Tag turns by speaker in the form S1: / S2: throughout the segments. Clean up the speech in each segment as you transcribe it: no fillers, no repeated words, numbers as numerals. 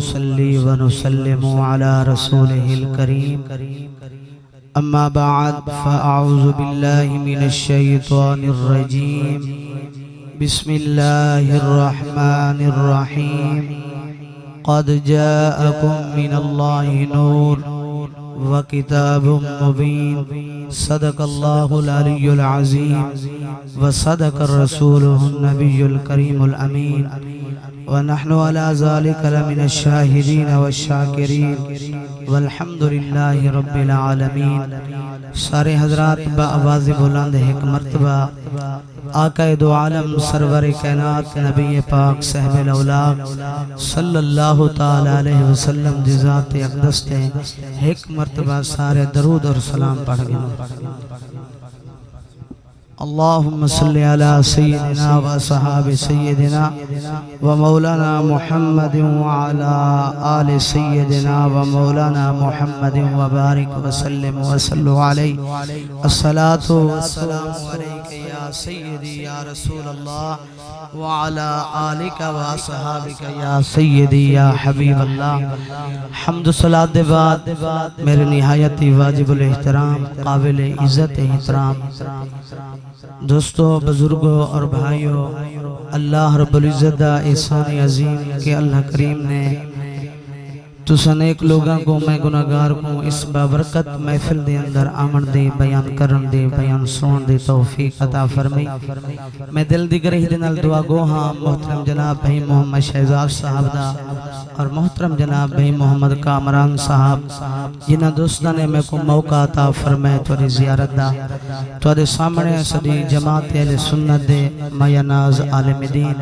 S1: ونصلي ونسلم على رسوله الكريم أما بعد فأعوذ بالله من الشيطان الرجيم بسم الله الرحمن الرحيم قد جاءكم من الله نور وكتاب مبين صدق الله العلي العظيم وصدق رسوله النبي الكريم الأمين ونحن على ذلك لمن الشاهدين والشاكرين والحمد لله رب العالمين۔ سارے حضرات با آواز بلند ایک مرتبہ آقا دو عالم سرور کائنات نبی پاک صاحب الاولاق صلی اللہ تعالی علیہ وسلم دی ذات اقدس تے ایک مرتبہ سارے درود اور سلام پڑھ گئے۔ اللہم صلی علی سیدنا و صحاب سیدنا و مولانا محمد وعلا آل سیدنا و مولانا محمد وبارک وسلم وصلو علیہ الصلاة والسلام علیکہ یا سیدی یا رسول اللہ وعلا آلک و صحابک یا سیدی یا حبیب اللہ۔ حمد و صلاة دے بعد میرے نہایت واجب الاحترام قابل عزت احترام دوستو بزرگوں اور بھائیوں، اللہ رب العزت دا احسان عظیم کہ اللہ کریم نے تسان ایک لوگاں کو میں گناہگار کو اس بابرکت محفل دے اندر آمن دے بیان کرن دے بیان سون دے توفیق عطا فرمی۔ میں دل دی گرہی دے نال دعا گو ہاں محترم جناب بھائی محمد شہزاد صاحب دا اور محترم جناب بھائی محمد کامران صاحب جنہ دوستان نے میں کو موقع عطا فرمائے توری زیارت دا تو دے سامنے صدی جماعت اہل سنت دے مایا ناز عالم دین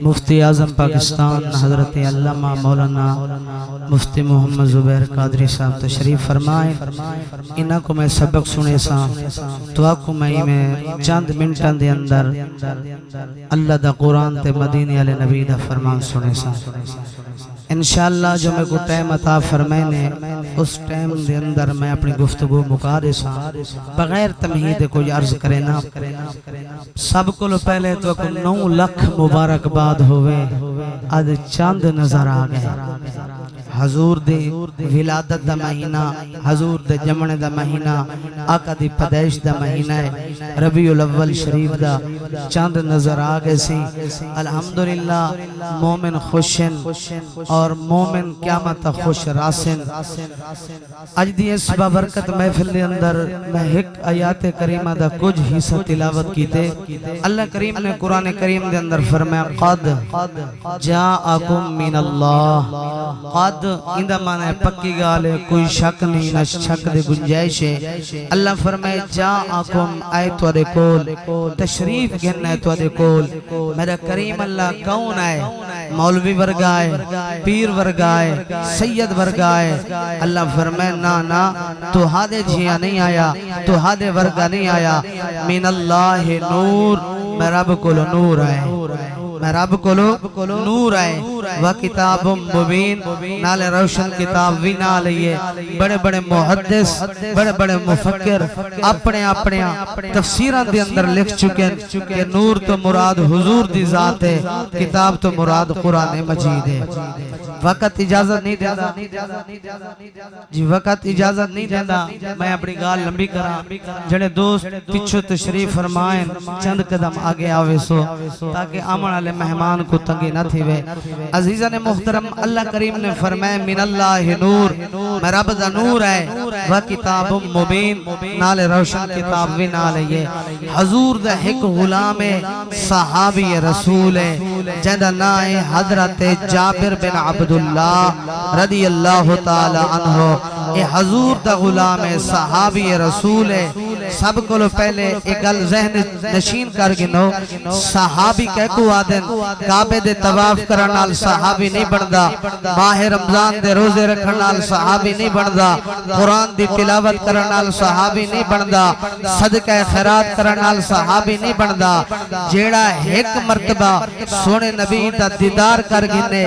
S1: مفتی اعظم پاکستان حضرت علامہ مولانا مفتی محمد زبیر قادری صاحب تشریف فرمائے۔ انہاں کو میں سبق سنے سا تو آپ کو میں چند منٹان دے اندر اللہ دا قرآن تے مدینی علی نبی دا فرمان سنے سا انشاءاللہ۔ جو میں کو ٹائم عطا فرمائے نے اس ٹائم دے اندر میں اپنی گفتگو مکا دے سا بغیر تمہید کوئی عرض کرے نا۔ سب کو لو پہلے تو 9 لکھ مبارک باد ہوئے آج چاند نظر آگئے۔ حضور دے ولادت دا مہینہ، حضور دے جمعن دا مہینہ، آقا دی پیدائش دا مہینہ ہے، ربیع الاول شریف دا چاند نظر آگئے سی۔ الحمدللہ مومن خوشن اور مومن قیامت خوش راسن۔ آج دی اس بابرکت محفل دے اندر میں ایک آیات کریمہ دا کچھ حصہ تلاوت کیتے۔ اللہ کریم نے قرآن کریم دے اندر فرمایا قد جاءکم من اللہ، قد اندہ معنی ہے پکی گالے کوئی شک نہیں نہ شک دے گنجائش ہے۔ اللہ فرمائے جاءکم آئے تو دے کول تشریف گھننا ہے تو دے کول میرا کریم اللہ کون آئے؟ مولوی ورگائے، پیر ورگائے، سید ورگائے۔ اللہ فرمائے نا تو ہادے جھیاں نہیں آیا، تو ہادے ورگا نہیں آیا، من اللہ نور میں رب کولو نور آئے، میں رب کولو نور آئے۔ وَكِتَابٌ مُبِينٌ نالے روشن کتاب بھی نالے بڑے بڑے محدث بڑے بڑے مفکر اپنے اپنے تفسیران دے اندر لکھ چکے کہ نور تو مراد حضور دی ذات ہے، کتاب تو مراد قرآن مجید ہے۔ وقت اجازت نہیں دینا جی، وقت اجازت نہیں دینا میں اپنی گال لمبی کرا۔ جڑے دوست پچھو تشریف فرمائیں چند قدم آگے آوے سو تاکہ آمن والے مہمان کو تنگی نہ تھی وے۔ عزیزان محترم اللہ کریم نے فرمائے من اللہ نور میں رب دا نور ہے، وہ کتاب مبین نالے روشن کتاب بھی نالے یہ حضور دا ایک غلام صحابی رسول ہے جہاں نائے حضرت جابر بن عبداللہ رضی اللہ تعالی عنہ۔ اے حضور دا غلام صحابی رسول ہے۔ سب کو لو پہلے ایک گل ذہن نشین کر گنو، صحابی کہہ کو آدن کعبے دے طواف کرنال صحابی نہیں بندا، ماہ رمضان دے روزے رکھنال صحابی نہیں بندا، قرآن دی تلاوت کرنال صحابی نہیں بندا، صدقہ خیرات کرنال صحابی نہیں بندا۔ جیڑا ایک مرتبہ سونے نبی دا دیدار کر گنے،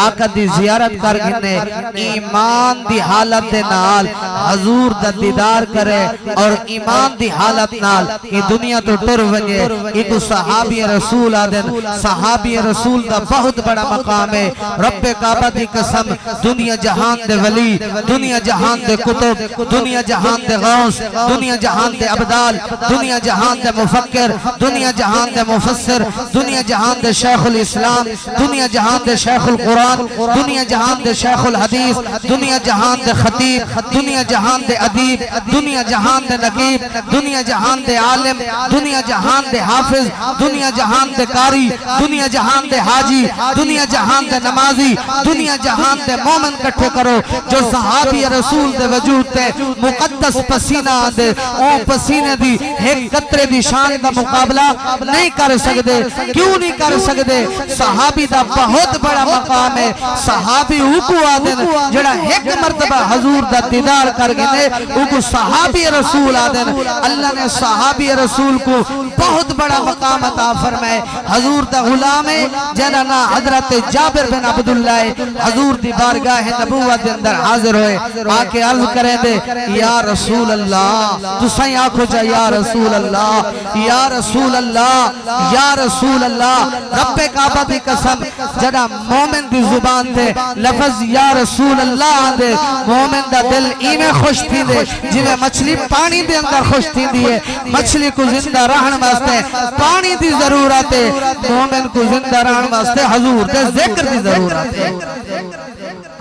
S1: آقا دی زیارت کر گنے، ایمان دی حالت دے نال حضور دا دیدار کرے اور ایمان دی حالت نال یہ دنیا تو ٹر ونجے ایک صحابی رسول آدن صحابی رسول دا بہت بڑا مقام ہے رب کعبہ دی قسم دنیا جہان دے ولی دنیا جہان دے کتب دنیا جہان دے غوث دنیا جہان دے عبدال دنیا جہان دے مفکر دنیا جہان دے مفسر دنیا جہان دے شیخ الاسلام دنیا جہان دے شیخ القرآن دنیا جہان دے شیخ الحدیث دنیا جہان دے خطیب دنیا جہان دے ادیب دنیا جہان دے نقیب دنیا جہان دے عالم دنیا جہان دے حافظ دنیا جہان دے قاری دنیا جہان دے حاجی دنیا جہان دے نمازی دنیا جہان دے مومن کٹھے کرو جو صحابی رسول دے وجود تے مقدس پسینہ دے او پسینے دی ایک قطرے دی شان دا مقابلہ نہیں کر سکتے کیوں نہیں کر سکتے صحابی دا بہت بڑا مقام ہے صحابی اوکو آدن جڑا ایک مرتبہ حضور دا دیدار کر گئے اوکو صحابی رسول آدن اللہ نے صحابی رسول کو بہت بڑا مقام عطا فرمائے حضور دا غلام ہے جنہاں حضرت جابر بن عبداللہ حضور دی بارگاہ نبوت دے اندر حاضر ہوئے آکے عرض کریں دے یا رسول اللہ تو سائیں آنکھو جا یا رسول اللہ یا رسول اللہ یا رسول اللہ رب کعبہ دی قسم جنہاں مومن دی زبان دے لفظ یا رسول اللہ دے مومن دا دل ایمیں خوش تھی دے جنہیں مچھلی پانی دے اندر خوش تھی دیئے مچھلی کو زندہ رہن واسطے پانی دی ضرورت ہے مومن کو زندہ رہن واسطے حضور دے ذکر دی ضرورت ہے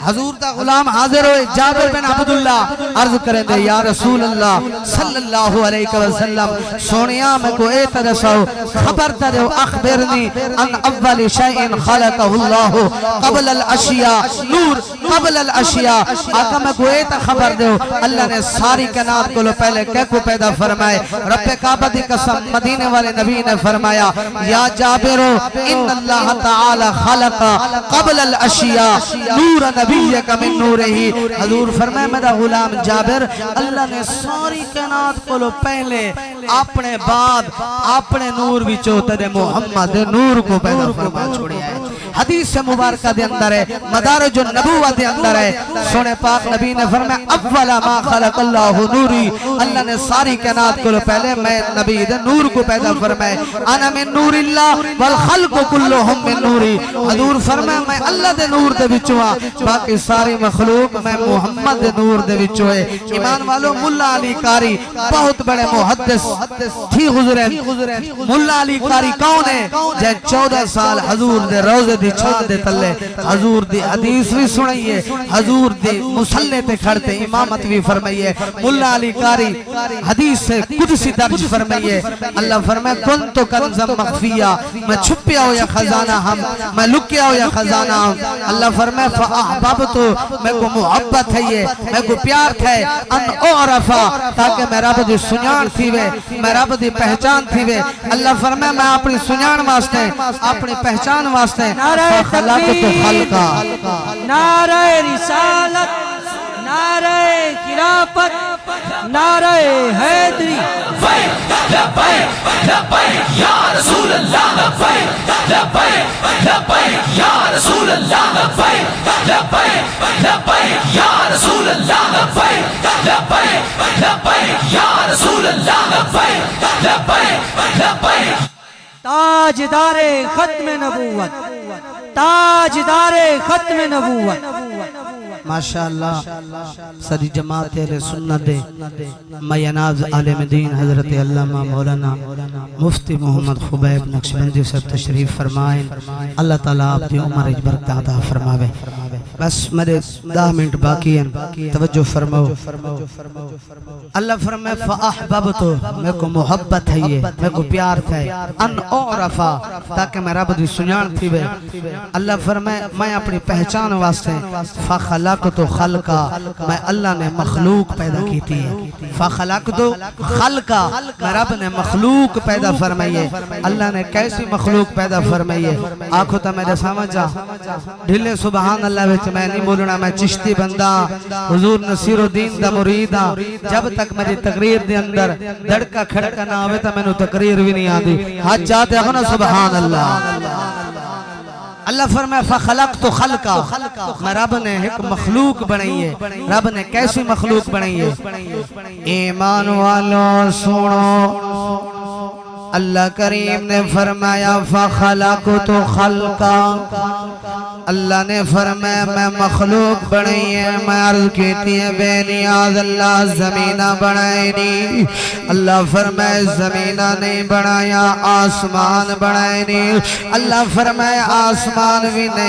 S1: حضور دا غلام حاضر ہوئے جابر بن عبداللہ عرض کریں دے یا رسول اللہ صلی اللہ علیہ وسلم سونیا میں کو اے ترسو خبر ترہو اخبرنی ان اول شیئن خلقہ اللہ قبل الاشیاء نور قبل الاشیاء آقا میں کو اے خبر دے اللہ نے ساری کائنات کو لو پہلے کہہ کو پیدا فرمائے رب کعبہ دی قسم مدینے والے نبی نے فرمایا یا جابرو ان اللہ تعالی خلق قبل الاشیاء نور نبی من نورہ حضور فرمائے میرا غلام جابر اللہ نے ساری کائنات کو لو پہلے اپنے بعد اپنے نور وچوں تے محمد نور کو پیدا فرما چھوڑیا ہے حدیث مبارکہ دے اندر ہے مدارج النبوہ دے اندر ہے سونے پاک نبی نے فرمایا اولا ما خلق اللہ نوری اللہ نے ساری کائنات کو لو پہلے میں نبی دے نور کو پیدا فرمائے انا من نور اللہ والخلق کلہم من نوری حضور فرمایا میں اللہ دے نور دے وچوں باقی ساری مخلوق میں محمد دے نور دے وچوں ہے ایمان والو ملا علی قاری بہت بڑے محدث تھی گزرے ملا علی قاری کون ہے جن 14 سال حضور دے روزے دی چھان دے تلے حضور دی حدیث بھی سنائیے حضور دی مسلح تے کھڑتے امامت بھی فرمائیے ملا علی قاری حدیث سے قدسی درج فرمائیے اللہ فرمائے کن تو کنزم مخفیہ میں چھپیا ہو یا خزانہ ہم میں لکیا ہو یا خزانہ ہم اللہ فرمائے فاحببتو میں کو محبت ہے یہ میں کو پیار تھے ان اعرفا تاکہ میں رب دی سنیان تھی وے میں رب دی پہچان تھی وے اللہ فرمائے میں اپنی سنیان واسطے اپنی پہچان واسطے
S2: نعرہ تکبیر نعرہ رسالت نعرہ خلافت نعرہ حیدری
S3: لبیک لبیک لبیک یا رسول اللہ لبیک لبیک لبیک یا رسول اللہ لبیک لبیک لبیک یا رسول اللہ لبیک لبیک لبیک یا رسول اللہ لبیک لبیک لبیک
S2: تاجدار ختم نبوت تاجدار ختم نبوت
S1: ماشاءاللہ سری جماعت اہل سنت میاناز عالم دین حضرت علامہ مولانا مفتی محمد خبیب نقشبندی صاحب تشریف فرمائیں اللہ تعالیٰ آپ دی عمر برکت عطا فرماوے بس میرے 10 منٹ باقی ہیں توجہ فرماؤ اللہ فرمائے فاحببتو میں کو محبت ہے یہ میں کو پیار تھے ان اعرفا تاکہ میں رب دی سنیان تھی وے اللہ فرمائے میں اپنی پہچان واسطے فخلقتو خلقا میں اللہ نے مخلوق پیدا کی تھی فخلقتو خلقا میں رب نے مخلوق پیدا فرمائیے اللہ نے کیسی مخلوق پیدا فرمائیے آنکھوں تا میرے سمجھا ڈھلے سبحان اللہ وچ میں نہیں بولنا میں چشتی بندہ حضور نصیر الدین دا مریدہ جب تک میری تقریر دے اندر دڑکا کھڑکا نہ ہوئے تا میں نو تقریر بھی نہیں آدھی ہاتھ جاتے اگنا سبحان اللہ اللہ فرمائے فخلقت خلقا، میں رب نے ایک مخلوق بنائی ہے۔ رب نے کیسی مخلوق بنائی ہے؟ ایمان والوں سنو، اللہ کریم نے فرمایا فخلقت خلقا، اللہ نے فرمایا میں مخلوق بنائی ہے۔ میں عرض کیتی ہے بے نیاز اللہ زمینہ بنائی نہیں، اللہ فرمائے زمینہ نہیں بنایا، آسمان بنائے نہیں، اللہ فرمائے آسمان بھی نہیں